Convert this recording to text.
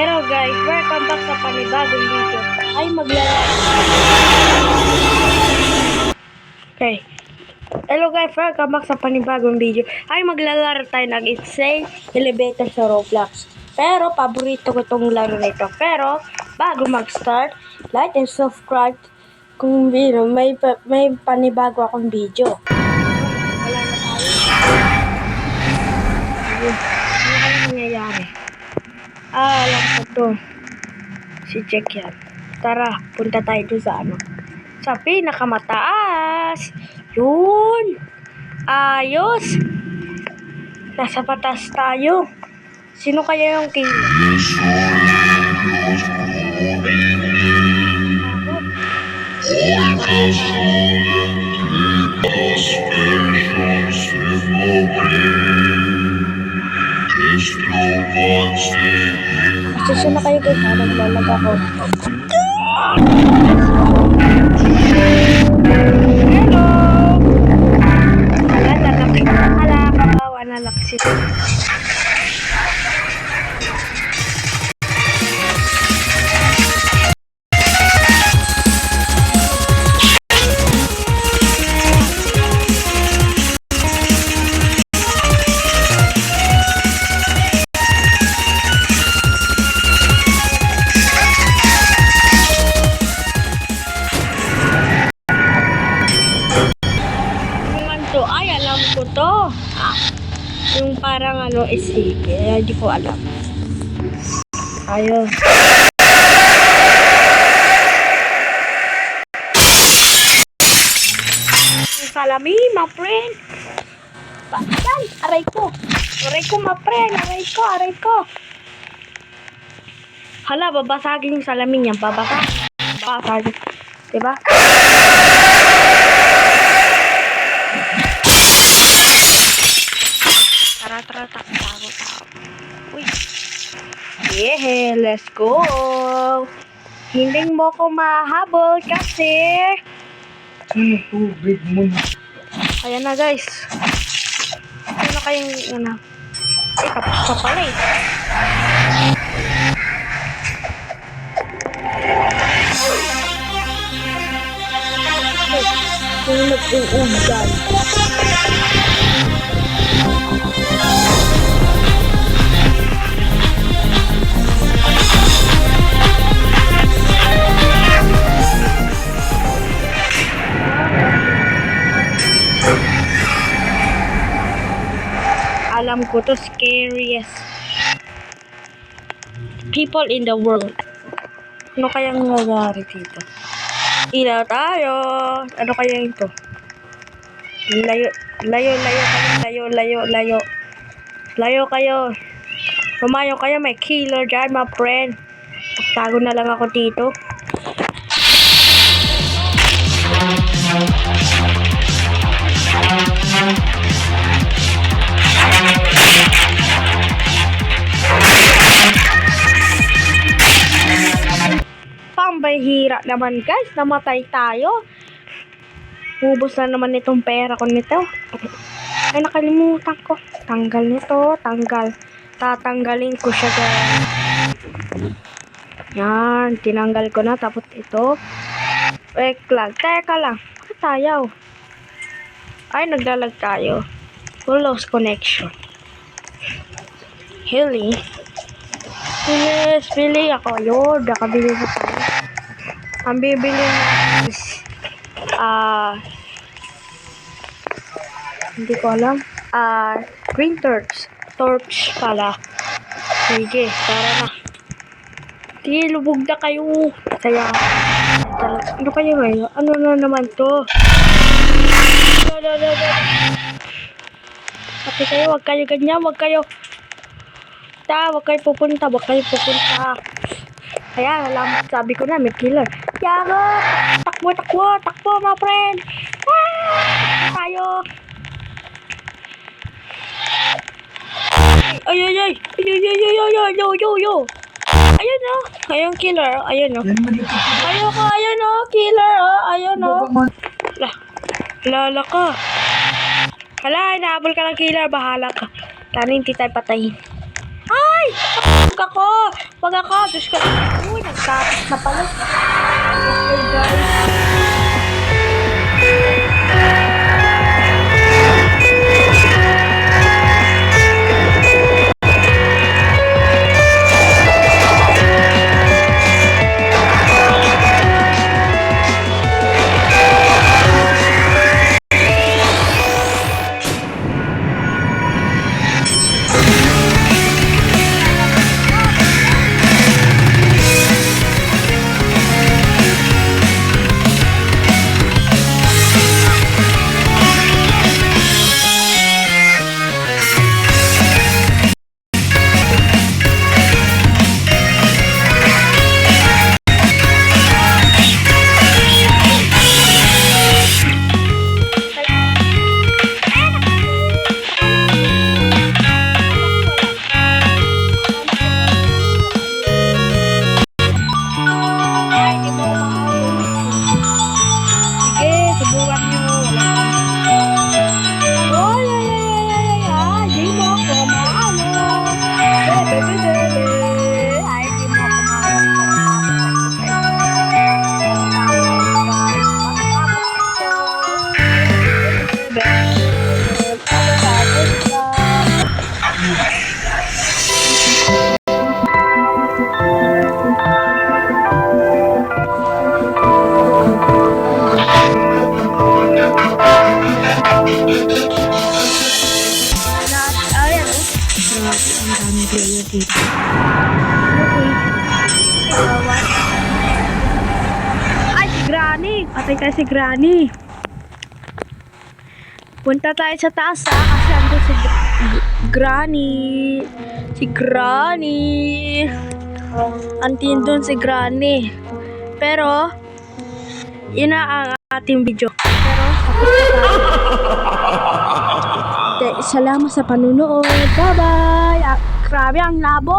Hello guys, welcome back sa panibagong video. Ay Okay. Hello guys, welcome back sa panibagong video. Ay maglalaro tayo ng Insane Elevator sa Roblox. Pero paborito ko itong laro nito. Pero bago mag-start, like and subscribe kung may panibago akong video. Wala na tayo. Ano kaya nangyayari? Alam ko to. Si Jack yan. Tara, punta tayo doon sa pinakamataas. Yun. Ayos. Nasa patas tayo. Sino kaya yung killer? Sino kayo guys? Naglalag ako. Hello! Nalaksit. Ay, alam ko to. Yung parang sige, hindi ko alam. Ayun. Salami, my friend. Yan, aray ko. Aray ko, my friend. Aray ko. Hala, babasagin yung salamin yan. Babasagin. Diba? Tara, tao. Uy. Yeah, let's go. Hindi mo ko mahabol kasi tubig mo. Ayan na guys. Sino kayong tapos pa pala eh. Sino nag-uugan? Alam ko to, scariest people in the world. Ano kayang nangyayari dito? Ilaw tayo. Ano kaya ito? Layo kayo. Lumayo kayo, may killer dyan, my friend. Tago na lang ako dito. Pambihira naman guys, namatay tayo. Ubos na naman itong pera ko nito. Ay, nakalimutan ko. Tanggal nito, tatanggalin ko siya guys. Yan, tinanggal ko na. Tapos ito. Teka lang. Tayo. Ay, naglalag tayo. Full lost connection. Hilly. Pili ako. Yun, nakabili na tayo. Ang bibili na is hindi ko alam. Green torch pala. Sige, tara na. Sige, lubog na kayo. Kaya, ano kayo ngayon? Ano na naman to? Pati kayo, wag kayo ganyan, wag kayo pupunta. Kaya, alam, sabi ko na, may killer. Yago! Takbo, my friend! Tayo! Ay! Ayun o! Ayun, killer. Ayun o. Ayun o, killer o. Ayun o. Lala ka. Hala, inaabol ka ng killer. Bahala ka. Sana hindi tayo patayin. Ay! Wag lumabag ako. Diyos ko. Uy, nagtapos na pala. Okay, guys. Sige, subukan nyo. Ay, ay, ay, ay, ay, ay, ay, di mo ako maano. Ay, di mo ako maano. Ayan, oh. Grabe, ang dami player dito. Okay. Ay, si Granny! Patay tayo si Granny. Punta tayo sa taas, ha? Kasi andun si Granny. Si Granny. Antin dun si Granny. Pero, yun na ang ating video. Pero, tapos na tayo. Salamat sa panunood. Bye-bye! Grabe ang labo!